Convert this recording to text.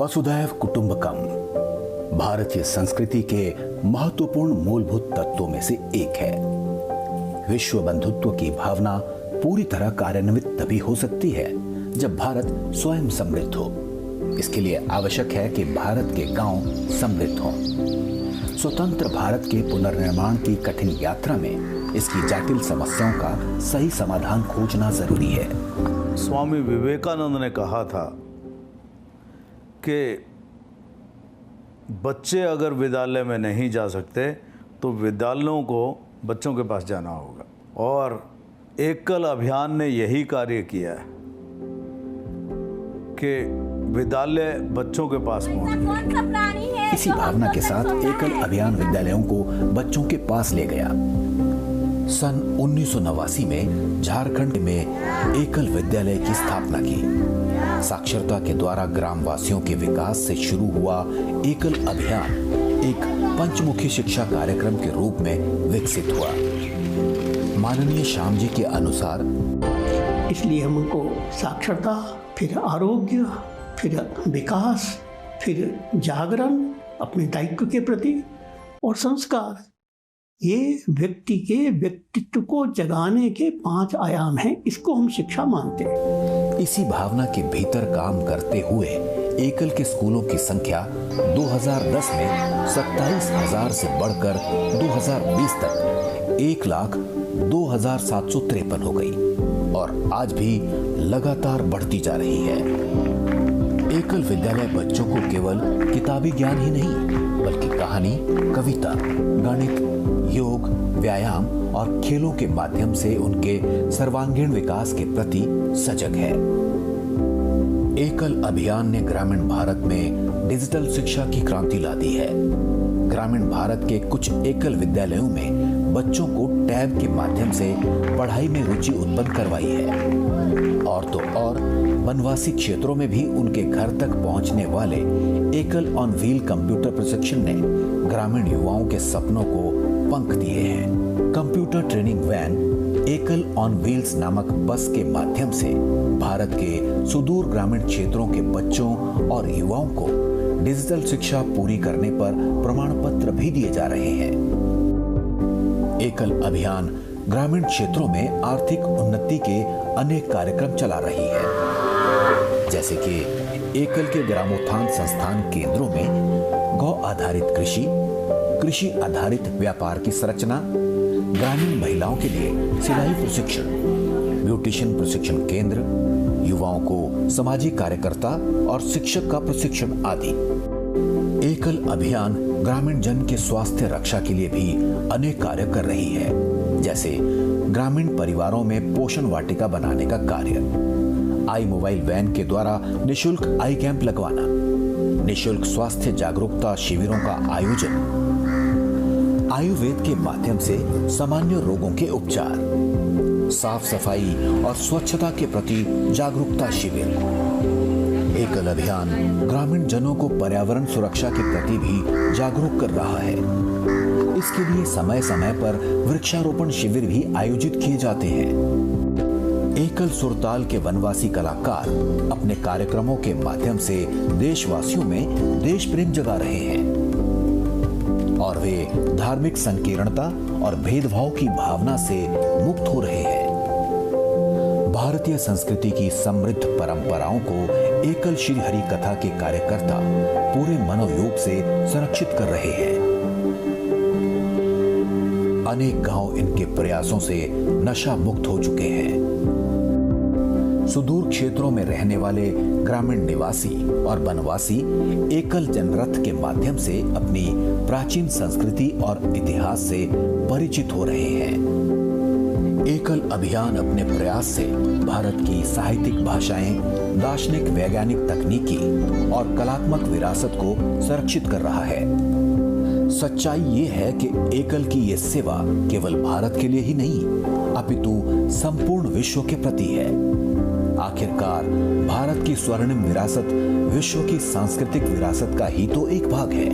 वसुधैव कुटुंबकम भारतीय संस्कृति के महत्वपूर्ण मूलभूत तत्वों में से एक है। विश्व बंधुत्व की भावना पूरी तरह कार्यान्वित तभी हो सकती है जब भारत स्वयं समृद्ध हो। इसके लिए आवश्यक है कि भारत के गांव समृद्ध हों। स्वतंत्र भारत के पुनर्निर्माण की कठिन यात्रा में इसकी जटिल समस्याओं का सही समाधान खोजना जरूरी है। स्वामी विवेकानंद ने कहा था कि बच्चे अगर विद्यालय में नहीं जा सकते तो विद्यालयों को बच्चों के पास जाना होगा, और एकल अभियान ने यही कार्य किया है कि विद्यालय बच्चों के पास पहुंचे। इसी भावना के साथ एकल अभियान विद्यालयों को बच्चों के पास ले गया। सन 1989 में झारखंड में एकल विद्यालय की स्थापना की। साक्षरता के द्वारा ग्रामवासियों के विकास से शुरू हुआ एकल अभियान एक पंचमुखी शिक्षा कार्यक्रम के रूप में विकसित हुआ। माननीय श्याम जी के अनुसार इसलिए हमको साक्षरता, फिर आरोग्य, फिर विकास, फिर जागरण, अपने दायित्व के प्रति और संस्कार, ये व्यक्ति के व्यक्तित्व को जगाने के 5 आयाम हैं। इसको हम शिक्षा मानते हैं। इसी भावना के भीतर काम करते हुए एकल के स्कूलों की संख्या 2010 में 27,000 से बढ़कर 2020 तक 1,02,753 हो गई और आज भी लगातार बढ़ती जा रही है। एकल विद्यालय बच्चों को केवल किताबी ज्ञान ही नहीं बल्कि कहानी, कविता, गणित, योग, व्यायाम और खेलों के माध्यम से उनके सर्वांगीण विकास के प्रति सजग है। एकल अभियान ने ग्रामीण भारत में डिजिटल शिक्षा की क्रांति ला दी है। ग्रामीण भारत के कुछ एकल विद्यालयों में बच्चों को टैब के माध्यम से पढ़ाई में रुचि उत्पन्न करवाई है। और तो और वनवासी क्षेत्रों में भी उनके घर तक पहुंचने वाले एकल ऑन व्हील कंप्यूटर प्रशिक्षण ने ग्रामीण युवाओं के सपनों को पंख दिए हैं। कंप्यूटर ट्रेनिंग वैन एकल ऑन व्हील्स नामक बस के माध्यम से भारत के सुदूर ग्रामीण क्षेत्रों के बच्चों और युवाओं को डिजिटल शिक्षा पूरी करने पर प्रमाण पत्र भी दिए जा रहे हैं। एकल अभियान ग्रामीण क्षेत्रों में आर्थिक उन्नति के अनेक कार्यक्रम चला रही है, जैसे कि एकल के ग्रामोत्थान संस्थान केंद्रों में गौ आधारित कृषि, कृषि आधारित व्यापार की संरचना, ग्रामीण महिलाओं के लिए सिलाई प्रशिक्षण, ब्यूटिशियन प्रशिक्षण केंद्र, युवाओं को सामाजिक कार्यकर्ता और शिक्षक का प्रशिक्षण आदि। एकल अभियान ग्रामीण जन के स्वास्थ्य रक्षा के लिए भी अनेक कार्य कर रही है, जैसे ग्रामीण परिवारों में पोषण वाटिका बनाने का कार्य, आई मोबाइल वैन के द्वारा निशुल्क आई कैंप लगवाना, निशुल्क स्वास्थ्य जागरूकता शिविरों का आयोजन, आयुर्वेद के माध्यम से सामान्य रोगों के उपचार, साफ सफाई और स्वच्छता के प्रति जागरूकता शिविर। एकल अभियान ग्रामीण जनों को पर्यावरण सुरक्षा के प्रति भी जागरूक कर रहा है। इसके लिए समय समय पर वृक्षारोपण शिविर भी आयोजित किए जाते हैं। एकल सुरताल के वनवासी कलाकार अपने कार्यक्रमों के माध्यम से देशवासियों में देश प्रेम जगा रहे हैं और वे धार्मिक संकीर्णता और भेदभाव की भावना से मुक्त हो रहे हैं। भारतीय संस्कृति की समृद्ध परंपराओं को एकल श्री हरि कथा के कार्यकर्ता पूरे मनोयोग से संरक्षित कर रहे हैं। अनेक गांव इनके प्रयासों से नशा मुक्त हो चुके हैं। सुदूर क्षेत्रों में रहने वाले ग्रामीण निवासी और वनवासी एकल जनरथ के माध्यम से अपनी प्राचीन संस्कृति और इतिहास से परिचित हो रहे हैं। एकल अभियान अपने प्रयास से भारत की साहित्यिक भाषाएं, दार्शनिक वैज्ञानिक तकनीकी और कलात्मक विरासत को संरक्षित कर रहा है। सच्चाई ये है कि एकल की ये सेवा केवल भारत के लिए ही नहीं अपितु संपूर्ण विश्व के प्रति है। आखिरकार भारत की स्वर्णिम विरासत विश्व की सांस्कृतिक विरासत का ही तो एक भाग है।